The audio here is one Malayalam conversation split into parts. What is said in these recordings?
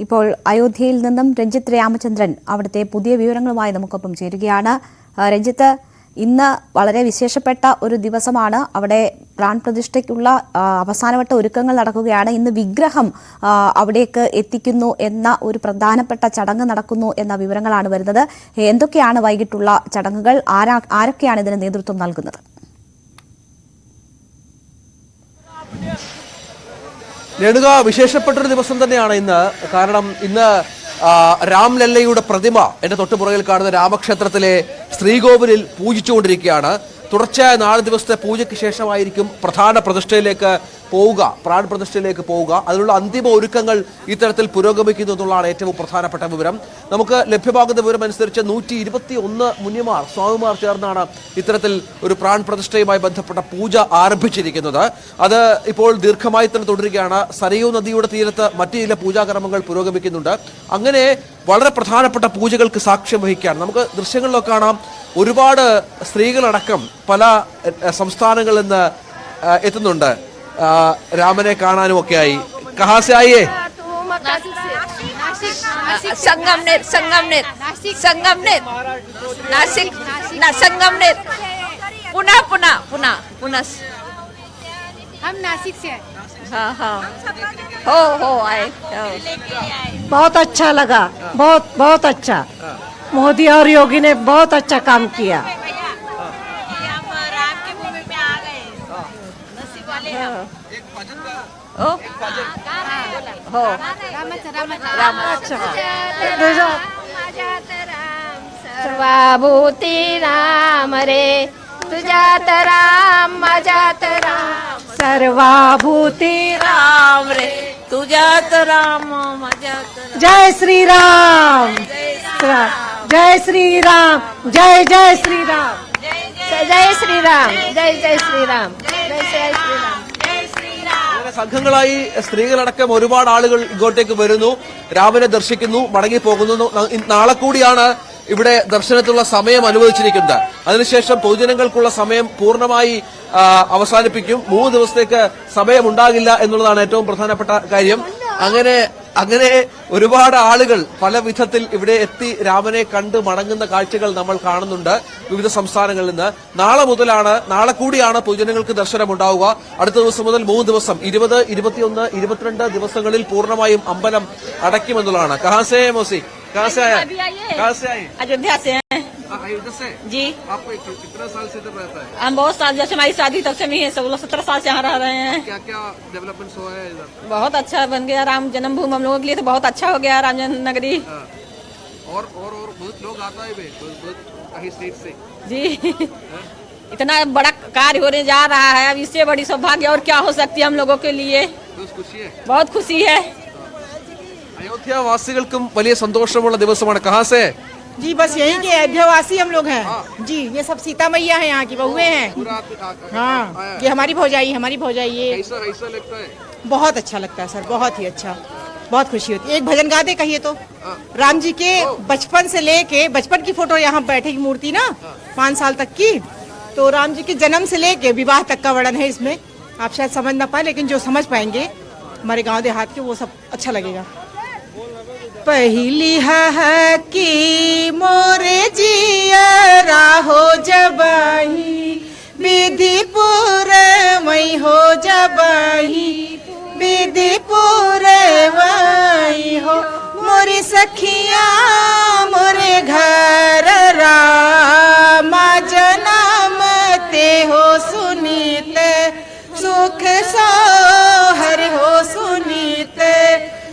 ഇപ്പോൾ അയോധ്യയിൽ നിന്നും രഞ്ജിത്ത് രാമചന്ദ്രൻ അവിടുത്തെ പുതിയ വിവരങ്ങളുമായി നമുക്കൊപ്പം ചേരുകയാണ്. രഞ്ജിത്ത്, ഇന്ന് വളരെ വിശേഷപ്പെട്ട ഒരു ദിവസമാണ്. അവിടെ പ്രാൺപ്രതിഷ്ഠയ്ക്കുള്ള അവസാനവട്ട ഒരുക്കങ്ങൾ നടക്കുകയാണ്. ഇന്ന് വിഗ്രഹം അവിടേക്ക് എത്തിക്കുന്നു എന്ന ഒരു പ്രധാനപ്പെട്ട ചടങ്ങ് നടക്കുന്നു എന്ന വിവരങ്ങളാണ് വരുന്നത്. എന്തൊക്കെയാണ് വൈകിട്ടുള്ള ചടങ്ങുകൾ? ആരൊക്കെയാണ് ഇതിന് നേതൃത്വം നൽകുന്നത്? രേണുക, വിശേഷപ്പെട്ടൊരു ദിവസം തന്നെയാണ് ഇന്ന്. കാരണം ഇന്ന് രാംലല്ലയുടെ പ്രതിമ എന്റെ തൊട്ടുപുറകിൽ കാണുന്ന രാമക്ഷേത്രത്തിലെ ശ്രീകോവിലിൽ പൂജിച്ചുകൊണ്ടിരിക്കുകയാണ്. തുടർച്ചയായ 4 ദിവസത്തെ പൂജയ്ക്ക് ശേഷമായിരിക്കും പ്രധാന പ്രതിഷ്ഠയിലേക്ക് പോവുക, പ്രാൺ പ്രതിഷ്ഠയിലേക്ക് പോവുക. അതിനുള്ള അന്തിമ ഒരുക്കങ്ങൾ ഇത്തരത്തിൽ പുരോഗമിക്കുന്നു എന്നുള്ളതാണ് ഏറ്റവും പ്രധാനപ്പെട്ട വിവരം. നമുക്ക് ലഭ്യമാകുന്ന വിവരം അനുസരിച്ച് 121 മുനിമാർ, സ്വാമിമാർ ചേർന്നാണ് ഇത്തരത്തിൽ ഒരു പ്രാൺ പ്രതിഷ്ഠയുമായി ബന്ധപ്പെട്ട പൂജ ആരംഭിച്ചിരിക്കുന്നത്. അത് ഇപ്പോൾ ദീർഘമായി തന്നെ തുടരുകയാണ്. സരയൂ നദിയുടെ തീരത്ത് മറ്റു ചില പൂജാകർമ്മങ്ങൾ പുരോഗമിക്കുന്നുണ്ട്. അങ്ങനെ വളരെ പ്രധാനപ്പെട്ട പൂജകൾക്ക് സാക്ഷ്യം വഹിക്കാൻ നമുക്ക് ദൃശ്യങ്ങളിലൊക്കെ കാണാം. ഒരുപാട് സ്ത്രീകളടക്കം പല സംസ്ഥാനങ്ങളിൽ നിന്ന് എത്തുന്നുണ്ട് രാമനെ കാണാനും ഒക്കെയായി. കഹാസായേ संगमनेर संगमनेर संगमनेर नासिक संगमनेर पुनः पुनः पुनः पुनः हम नासिक से हाँ हाँ हो आए बहुत अच्छा लगा, बहुत बहुत अच्छा। मोदी और योगी ने बहुत अच्छा काम किया। हो सर्वभूति राम रे तुझात राम मजात राम सर्वभूति राम रे तुझात राम मजात जय श्री राम, जय श्री राम, जय जय श्री राम, जय श्री राम, जय जय श्री राम, जय जय श्री राम. സംഘങ്ങളായി സ്ത്രീകളടക്കം ഒരുപാട് ആളുകൾ ഇങ്ങോട്ടേക്ക് വരുന്നു, രാമനെ ദർശിക്കുന്നു, മടങ്ങി പോകുന്നു. നാളെ കൂടിയാണ് ഇവിടെ ദർശനത്തിനുള്ള സമയം അനുവദിച്ചിരിക്കുന്നത്. അതിനുശേഷം പൊതുജനങ്ങൾക്കുള്ള സമയം പൂർണ്ണമായി അവസാനിപ്പിക്കും. 3 ദിവസത്തേക്ക് സമയമുണ്ടാകില്ല എന്നുള്ളതാണ് ഏറ്റവും പ്രധാനപ്പെട്ട കാര്യം. അങ്ങനെ ഒരുപാട് ആളുകൾ പല വിധത്തിൽ ഇവിടെ എത്തി രാമനെ കണ്ട് മടങ്ങുന്ന കാഴ്ചകൾ നമ്മൾ കാണുന്നുണ്ട് വിവിധ സംസ്ഥാനങ്ങളിൽ നിന്ന്. നാളെ കൂടിയാണ് പൊതുജനങ്ങൾക്ക് ദർശനം ഉണ്ടാവുക. അടുത്ത ദിവസം മുതൽ 3 ദിവസം 20, 21, 22 ദിവസങ്ങളിൽ പൂർണ്ണമായും അമ്പലം അടയ്ക്കുമെന്നുള്ളതാണ്. കഹാസേ മോസി, കഹാസേ ആയേ? अयोध्या से हैं अयोध्या से जी. आपको कितना साल से इधर रहता है? हम बहुत साल, जैसे हमारी शादी तब से नहीं है, 16-17 साल से यहाँ रह रहे हैं. क्या क्या डेवलपमेंट हुआ है इधर? बहुत अच्छा बन गया राम जन्मभूमि हम लोगों के लिए, तो बहुत अच्छा हो गया राम जन्म नगरी. और बहुत लोग आता है बहुत कहीं स्टेट से जी. इतना बड़ा कार्य होने जा रहा है, अब इससे बड़ी सौभाग्य और क्या हो सकती है हम लोगों के लिए. खुशी है, बहुत खुशी है. अयोध्या वासिകൾക്കും വലിയ സന്തോഷമുള്ള ദിവസമാണ്. कहां से? जी बस यही के अयोध्यावासी हम लोग हैं जी. ये सब सीता मैया है, यहाँ की बहुएं हैं. हाँ, ये हमारी भौजाई ये ऐसा लगता है. बहुत अच्छा लगता है सर, बहुत ही अच्छा, बहुत खुशी होती है. एक भजन गा दे कहिए तो. राम जी के बचपन से लेके, बचपन की फोटो यहाँ बैठे की मूर्ति ना 5 साल तक की, तो राम जी के जन्म से लेके विवाह तक का वर्णन है इसमें. आप शायद समझ ना पाए, लेकिन जो समझ पाएंगे हमारे गाँव देहात के, वो सब अच्छा लगेगा. पहली है कि मोरे जियरा हो जबाही, विधिपुर मई हो जबाही, विधिपुर मई हो. मोरी सखिया मोरे घर रामा जन्म ते हो सुनीत, सुख सोहर हो सुनीत,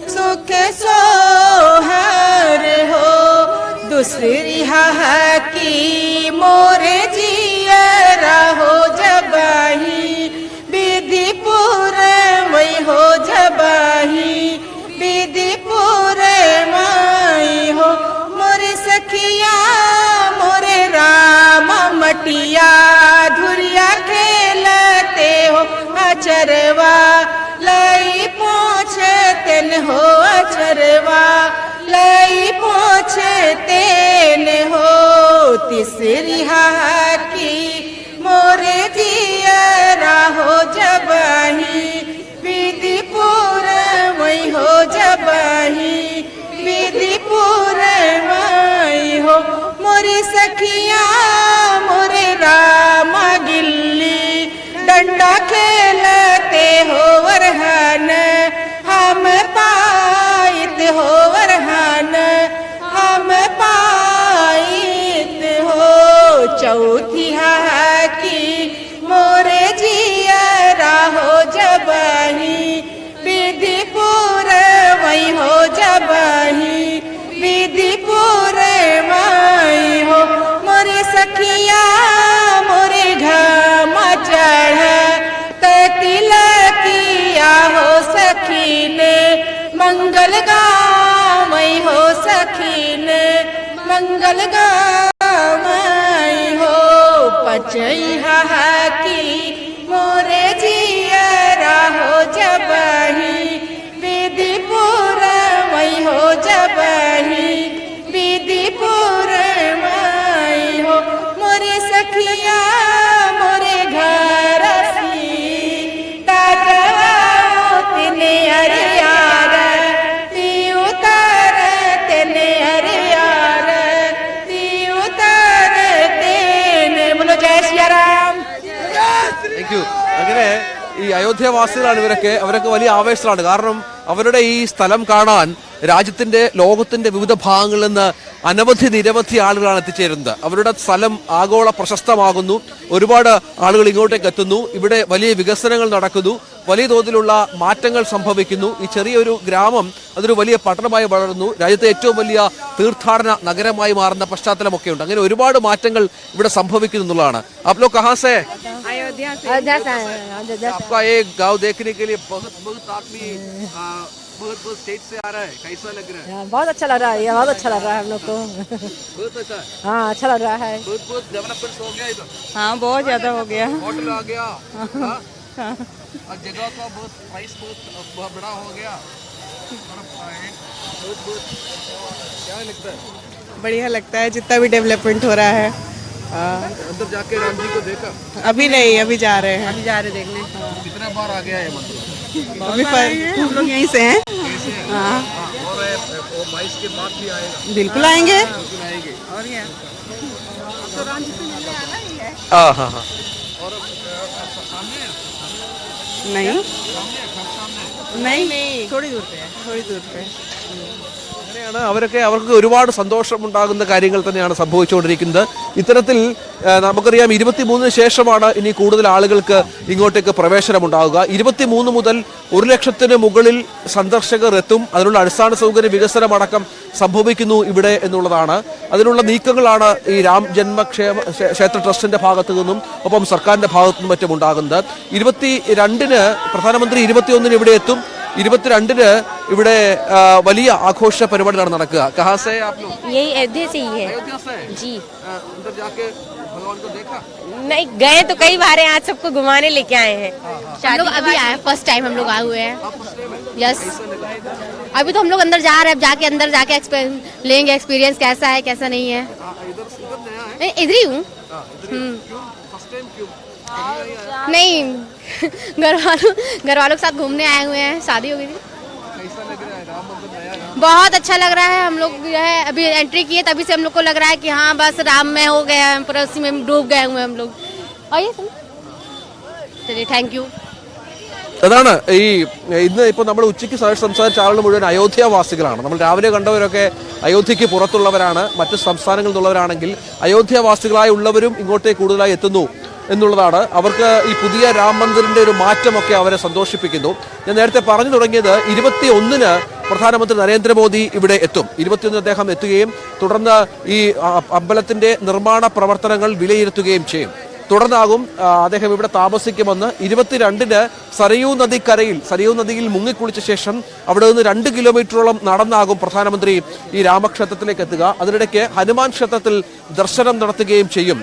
सुख सोहर हो. दूसरी है कि मोरे जियरा हो जबाही, विधिपुर मई हो जबाही, विधिपुर मई हो. मोरे सखिया मोरे राम मटिया धुरिया खेलते हो. अचरवा लई पोछतेन हो, अचरवा लई पोछतेन हो. तीसरी की मोरे जियरा हो जबाही, विधिपुर मई हो जबाही, सखिया मोरे राम गिल्ली डंडा खेलते हो वरहन हम पाइत हो वरहन हम पाइत हो चौथी की मोरे जियरा हो जबही विधिपुर वही हो जबही विधिपुर वही हो मोरे सखिया मोरे घम चढ़ तिलकिया हो सखीन मंगल गावई हो सखीन मंगल गावई हो पचैहा की मोरे जियरा हो जबही विधिपुर वही हो जबही विधिपुर वही हो मोरे सखिया मोरे घर तिने अरियार ती उतर तेने अरियार ती उतर तेने बोलो जय श्री राम താങ്ക് യു. അങ്ങനെ ഈ അയോധ്യവാസികളാണ് അവരൊക്കെ വലിയ ആവേശത്തിലാണ്. കാരണം അവരുടെ ഈ സ്ഥലം കാണാൻ രാജ്യത്തിന്റെ ലോകത്തിന്റെ വിവിധ ഭാഗങ്ങളിൽ നിന്ന് നിരവധി ആളുകളാണ് എത്തിച്ചേരുന്നത്. അവരുടെ സ്ഥലം ആഗോള പ്രശസ്തമാകുന്നു. ഒരുപാട് ആളുകൾ ഇങ്ങോട്ടേക്ക് എത്തുന്നു. ഇവിടെ വലിയ വികസനങ്ങൾ നടക്കുന്നു. വലിയ തോതിലുള്ള മാറ്റങ്ങൾ സംഭവിക്കുന്നു. ഈ ചെറിയൊരു ഗ്രാമം അതൊരു വലിയ പട്ടണമായി വളരുന്നു. രാജ്യത്തെ ഏറ്റവും വലിയ തീർത്ഥാടന നഗരമായി മാറുന്ന പശ്ചാത്തലമൊക്കെ ഉണ്ട്. അങ്ങനെ ഒരുപാട് മാറ്റങ്ങൾ ഇവിടെ സംഭവിക്കുന്നു എന്നുള്ളതാണ്. आप लोग कहाँ से? अयोध्या से आपका ये गांव देखने के लिए बहुत आदमी बहुत स्टेट से आ रहा है. कैसा लग रहा है? बहुत अच्छा लग रहा है, ये बहुत अच्छा लग रहा है हम लोग को. बहुत अच्छा. हाँ अच्छा लग रहा है. बहुत डेवलपमेंट हो गया इधर. हाँ बहुत ज्यादा हो गया होटल आ गया. हाँ? और जगह का बहुत प्राइस बहुत बड़ा हो गया. बहुत क्या लगता है? बढ़िया लगता है जितना भी डेवलपमेंट हो रहा है. अंदर जाके राम जी को देखा? अभी नहीं अभी जा रहे हैं देखने कितना बार आ गया है मंदिर? अभी हम लोग यहीं से हैं. हाँ और 22 के बाद भी आएगा. बिल्कुल आएंगे. आएंगे. और क्या तो राम जी से मिलने आना ही है. हाँ हाँ हाँ. और सामने नहीं सामने नहीं थोड़ी दूर पे है थोड़ी दूर पे. അങ്ങനെയാണ് അവർക്ക് ഒരുപാട് സന്തോഷമുണ്ടാകുന്ന കാര്യങ്ങൾ തന്നെയാണ് സംഭവിച്ചുകൊണ്ടിരിക്കുന്നത്. ഇത്തരത്തിൽ നമുക്കറിയാം 23 ശേഷമാണ് ഇനി കൂടുതൽ ആളുകൾക്ക് ഇങ്ങോട്ടേക്ക് പ്രവേശനമുണ്ടാവുക. 23 മുതൽ 1,00,000-ന് മുകളിൽ സന്ദർശകർ എത്തും. അതിനുള്ള അടിസ്ഥാന സൗകര്യ വികസനം അടക്കം സംഭവിക്കുന്നു ഇവിടെ എന്നുള്ളതാണ്. അതിനുള്ള നീക്കങ്ങളാണ് ഈ രാം ജന്മക്ഷേത്ര ട്രസ്റ്റിന്റെ ഭാഗത്തു നിന്നും ഒപ്പം സർക്കാരിന്റെ ഭാഗത്തു നിന്നും മറ്റും ഉണ്ടാകുന്നത്. 22-ന് പ്രധാനമന്ത്രി 21-ന് ഇവിടെ എത്തും. 22-ന് ഇവിടെ വലിയ ആഘോഷ പരിപാടി നടക്കുക. कहाँ से आप लोग? यही अयोध्या से ही है अयोध्या से जी. अंदर जाके भगवान को देखा? नहीं गए तो कई बार हैं, आज सबको घुमाने लेके आए हैं. हम लोग अभी आए फर्स्ट टाइम हम लोग आए हुए हैं. यस अभी तो हम लोग अंदर जा रहे हैं, जाके अंदर जाके लेंगे एक्सपीरियंस कैसा है कैसा नहीं है. नहीं इधर ही हूँ. नहीं घर वालों के साथ घूमने आए हुए हैं, शादी हो गई थी. बहुत अच्छा लग रहा है. हम लोग जो है अभी एंट्री किए तभी से हम लोग को लग रहा है कि हाँ बस राम में हो गया है, पूरा उसी में डूब गए हुए हम लोग. आइए चलिए थैंक यू. അതാണ് ഇന്ന് ഇപ്പോൾ നമ്മൾ ഉച്ചയ്ക്ക് സംസാരിച്ച ആളുകൾ മുഴുവൻ അയോധ്യാവാസികളാണ്. നമ്മൾ രാവിലെ കണ്ടവരൊക്കെ അയോധ്യയ്ക്ക് പുറത്തുള്ളവരാണ്. മറ്റ് സംസ്ഥാനങ്ങളിൽ നിന്നുള്ളവരാണെങ്കിൽ അയോധ്യാവാസികളായി ഉള്ളവരും ഇങ്ങോട്ടേക്ക് കൂടുതലായി എത്തുന്നു എന്നുള്ളതാണ്. അവർക്ക് ഈ പുതിയ രാം മന്ദിറിന്റെ ഒരു മാറ്റമൊക്കെ അവരെ സന്തോഷിപ്പിക്കുന്നു. ഞാൻ നേരത്തെ പറഞ്ഞു തുടങ്ങിയത് 21-ന് പ്രധാനമന്ത്രി നരേന്ദ്രമോദി ഇവിടെ എത്തും. 21-ന് അദ്ദേഹം എത്തുകയും തുടർന്ന് ഈ അമ്പലത്തിന്റെ നിർമ്മാണ പ്രവർത്തനങ്ങൾ വിലയിരുത്തുകയും ചെയ്യും. തുടർന്നാകും അദ്ദേഹം ഇവിടെ താമസിക്കുമെന്ന്. 22-ന് സരയൂ നദിയിൽ മുങ്ങിക്കുളിച്ച ശേഷം അവിടെ നിന്ന് 2 കിലോമീറ്ററോളം നടന്നാകും പ്രധാനമന്ത്രി ഈ രാമക്ഷേത്രത്തിലേക്ക് എത്തുക. അതിനിടയ്ക്ക് ഹനുമാൻ ക്ഷേത്രത്തിൽ ദർശനം നടത്തുകയും ചെയ്യും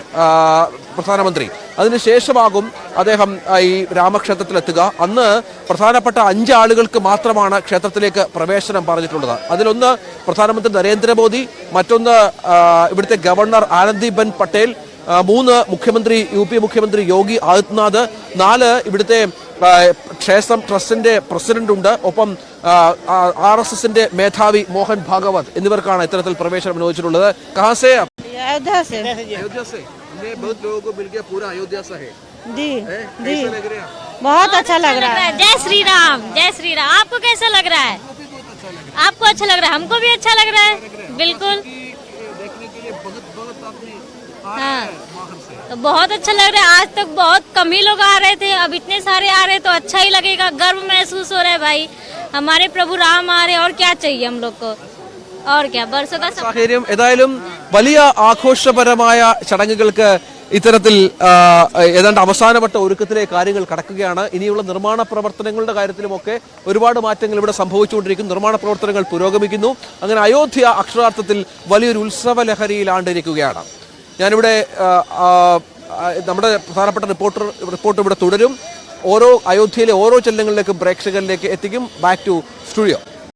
പ്രധാനമന്ത്രി. അതിനുശേഷമാകും അദ്ദേഹം ഈ രാമക്ഷേത്രത്തിലെത്തുക. അന്ന് പ്രധാനപ്പെട്ട 5 ആളുകൾക്ക് മാത്രമാണ് ക്ഷേത്രത്തിലേക്ക് പ്രവേശനം പറഞ്ഞിട്ടുള്ളത്. അതിലൊന്ന് പ്രധാനമന്ത്രി നരേന്ദ്രമോദി, മറ്റൊന്ന് ഇവിടുത്തെ ഗവർണർ ആനന്ദിബെൻ പട്ടേൽ, 3 മുഖ്യമന്ത്രി UP മുഖ്യമന്ത്രി യോഗി ആദിത്യനാഥ്, 4 ഇവിടുത്തെ ക്ഷേത്രം ട്രസ്റ്റിന്റെ പ്രസിഡന്റ് ഉണ്ട്, ഒപ്പം RSSന്റെ മേധാവി മോഹൻ ഭാഗവത് എന്നിവർക്കാണ് ഇത്തരത്തിൽ പ്രവേശനം അനുവദിച്ചിട്ടുള്ളത്. കഹാസേ अयोध्या से अयोध्या से हमने बहुत लोगों को मिल गया, पूरा अयोध्या से है। जी कैसा लग रहा है? बहुत अच्छा लग रहा है। जय श्री राम, जय श्री राम। आपको कैसा लग रहा है? आपको अच्छा लग रहा है, हमको भी अच्छा लग रहा है, बिल्कुल। देखने के लिए बहुत आदमी हाँ, तो बहुत अच्छा लग रहा है। आज तक बहुत कम ही लोग आ रहे थे, अब इतने सारे आ रहे तो अच्छा ही लगेगा। गर्व महसूस हो रहा है भाई, हमारे प्रभु राम आ रहे, और क्या चाहिए हम लोग को, और क्या वर्षों का സാഹചര്യം. ഏതായാലും വലിയ ആഘോഷപരമായ ചടങ്ങുകൾക്ക് ഇത്തരത്തിൽ ഏതാണ്ട് അവസാനവട്ട ഒരുക്കത്തിലെ കാര്യങ്ങൾ കടക്കുകയാണ്. ഇനിയുള്ള നിർമ്മാണ പ്രവർത്തനങ്ങളുടെ കാര്യത്തിലുമൊക്കെ ഒരുപാട് മാറ്റങ്ങൾ ഇവിടെ സംഭവിച്ചുകൊണ്ടിരിക്കുന്നു. നിർമ്മാണ പ്രവർത്തനങ്ങൾ പുരോഗമിക്കുന്നു. അങ്ങനെ അയോധ്യ അക്ഷരാർത്ഥത്തിൽ വലിയൊരു ഉത്സവ ലഹരിയിലാണ്ടിരിക്കുകയാണ്. ഞാനിവിടെ നമ്മുടെ പ്രധാനപ്പെട്ട റിപ്പോർട്ട് ഇവിടെ തുടരും. ഓരോ അയോധ്യയിലെ ഓരോ ചെല്ലങ്ങളിലേക്കും പ്രേക്ഷകരിലേക്ക് എത്തിക്കും. Back to studio.